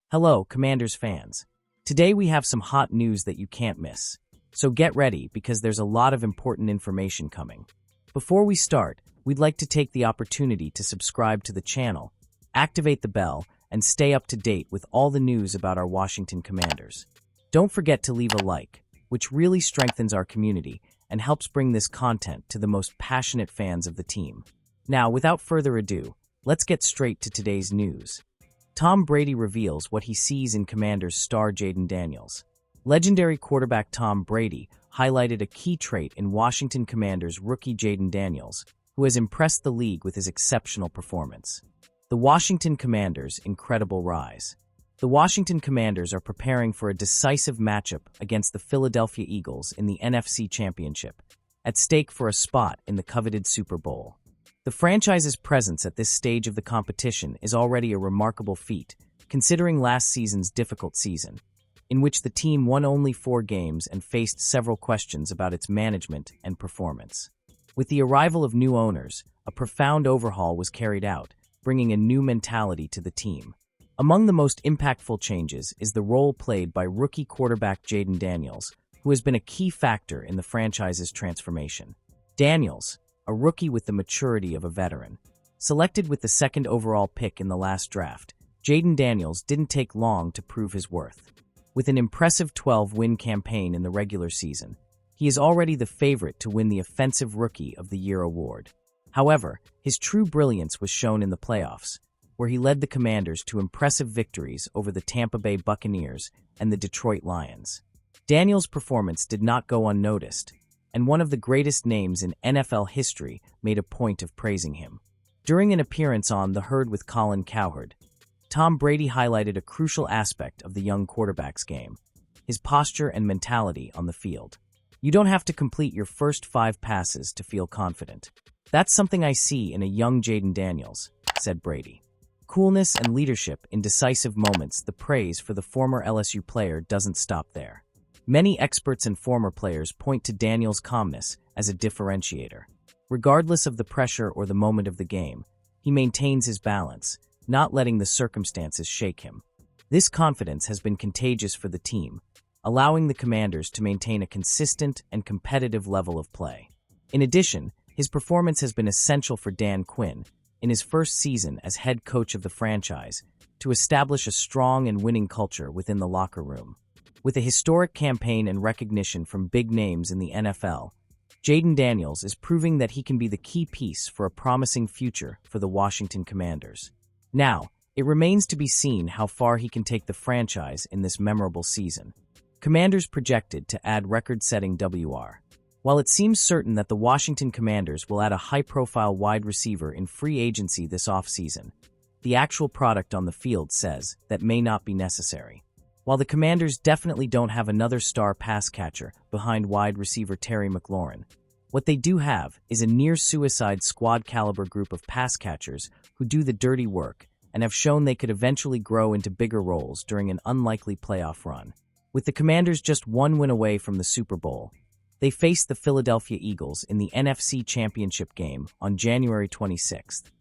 Hello, Commanders fans. Today we have some hot news that you can't miss. So get ready because there's a lot of important information coming. Before we start, we'd like to take the opportunity to subscribe to the channel, activate the bell, and stay up to date with all the news about our Washington Commanders. Don't forget to leave a like, which really strengthens our community and helps bring this content to the most passionate fans of the team. Now, without further ado, let's get straight to today's news. Tom Brady reveals what he sees in Commanders star Jayden Daniels. Legendary quarterback Tom Brady highlighted a key trait in Washington Commanders rookie Jayden Daniels, who has impressed the league with his exceptional performance. The Washington Commanders' incredible rise. The Washington Commanders are preparing for a decisive matchup against the Philadelphia Eagles in the NFC Championship, at stake for a spot in the coveted Super Bowl. The franchise's presence at this stage of the competition is already a remarkable feat, considering last season's difficult season, in which the team won only 4 games and faced several questions about its management and performance. With the arrival of new owners, a profound overhaul was carried out, bringing a new mentality to the team. Among the most impactful changes is the role played by rookie quarterback Jayden Daniels, who has been a key factor in the franchise's transformation. Daniels, a rookie with the maturity of a veteran. Selected with the 2nd overall pick in the last draft, Jayden Daniels didn't take long to prove his worth. With an impressive 12-win campaign in the regular season, he is already the favorite to win the Offensive Rookie of the Year award. However, his true brilliance was shown in the playoffs, where he led the Commanders to impressive victories over the Tampa Bay Buccaneers and the Detroit Lions. Daniels' performance did not go unnoticed, and one of the greatest names in NFL history made a point of praising him. During an appearance on The Herd with Colin Cowherd, Tom Brady highlighted a crucial aspect of the young quarterback's game: his posture and mentality on the field. "You don't have to complete your first 5 passes to feel confident. That's something I see in a young Jayden Daniels," said Brady. Coolness and leadership in decisive moments. The praise for the former LSU player doesn't stop there. Many experts and former players point to Daniels' calmness as a differentiator. Regardless of the pressure or the moment of the game, he maintains his balance, not letting the circumstances shake him. This confidence has been contagious for the team, allowing the Commanders to maintain a consistent and competitive level of play. In addition, his performance has been essential for Dan Quinn, in his first season as head coach of the franchise, to establish a strong and winning culture within the locker room. With a historic campaign and recognition from big names in the NFL, Jayden Daniels is proving that he can be the key piece for a promising future for the Washington Commanders. Now, it remains to be seen how far he can take the franchise in this memorable season. Commanders projected to add record-setting WR. While it seems certain that the Washington Commanders will add a high-profile wide receiver in free agency this offseason, the actual product on the field says that may not be necessary. While the Commanders definitely don't have another star pass catcher behind wide receiver Terry McLaurin, what they do have is a near-suicide squad-caliber group of pass catchers who do the dirty work and have shown they could eventually grow into bigger roles during an unlikely playoff run. With the Commanders just 1 win away from the Super Bowl, they faced the Philadelphia Eagles in the NFC Championship game on January 26th.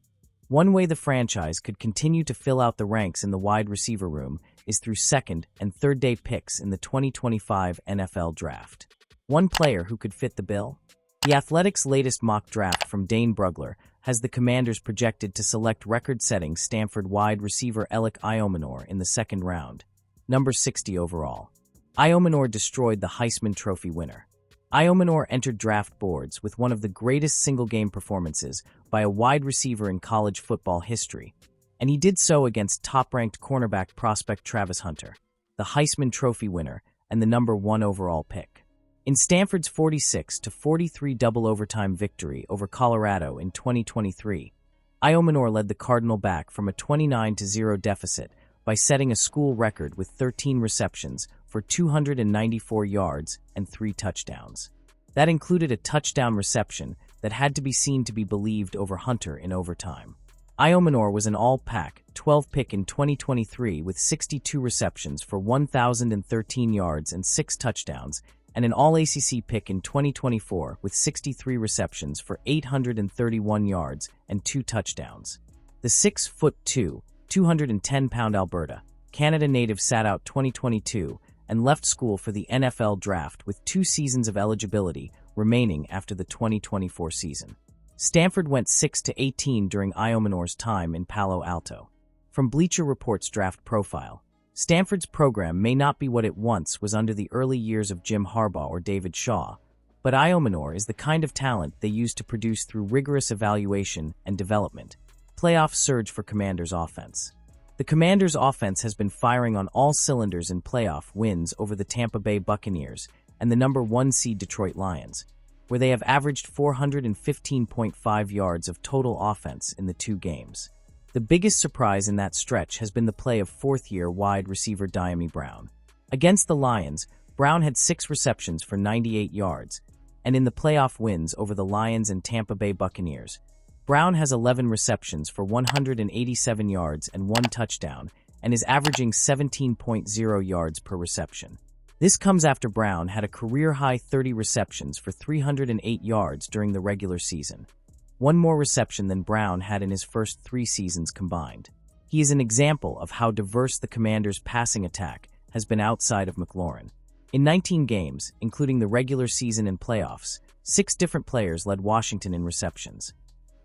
One way the franchise could continue to fill out the ranks in the wide receiver room is through 2nd and 3rd day picks in the 2025 NFL Draft. One player who could fit the bill? The Athletic's latest mock draft from Dane Brugler has the Commanders projected to select record-setting Stanford wide receiver Alec Iomanor in the 2nd round, number 60 overall. Iomanor destroyed the Heisman Trophy winner. Iomanor entered draft boards with one of the greatest single-game performances by a wide receiver in college football history, and he did so against top-ranked cornerback prospect Travis Hunter, the Heisman Trophy winner and the number 1 overall pick. In Stanford's 46-43 double overtime victory over Colorado in 2023, Iomanor led the Cardinal back from a 29-0 deficit by setting a school record with 13 receptions for 294 yards and 3 touchdowns. That included a touchdown reception that had to be seen to be believed over Hunter in overtime. Iomanor was an all-pack 12 pick in 2023 with 62 receptions for 1,013 yards and 6 touchdowns, and an all-ACC pick in 2024 with 63 receptions for 831 yards and 2 touchdowns. The 6'2", 210-pound Alberta Canada native sat out 2022 and left school for the NFL draft with 2 seasons of eligibility remaining after the 2024 season. Stanford went 6-18 during Iomenor's time in Palo Alto. From Bleacher Report's draft profile, Stanford's program may not be what it once was under the early years of Jim Harbaugh or David Shaw, but Iomenor is the kind of talent they use to produce through rigorous evaluation and development. Playoff surge for Commanders offense. The Commanders offense has been firing on all cylinders in playoff wins over the Tampa Bay Buccaneers and the number 1 seed Detroit Lions, where they have averaged 415.5 yards of total offense in the 2 games. The biggest surprise in that stretch has been the play of 4th-year wide receiver Dyami Brown. Against the Lions, Brown had 6 receptions for 98 yards, and in the playoff wins over the Lions and Tampa Bay Buccaneers, Brown has 11 receptions for 187 yards and 1 touchdown and is averaging 17.0 yards per reception. This comes after Brown had a career-high 30 receptions for 308 yards during the regular season, 1 more reception than Brown had in his first 3 seasons combined. He is an example of how diverse the Commanders' passing attack has been outside of McLaurin. In 19 games, including the regular season and playoffs, 6 different players led Washington in receptions.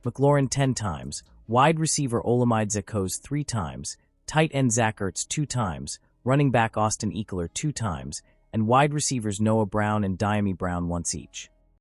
McLaurin 10 times, wide receiver Olamide Zaccoz 3 times, tight end Zach Ertz 2 times, running back Austin Eckler 2 times, and wide receivers Noah Brown and Dyami Brown once each.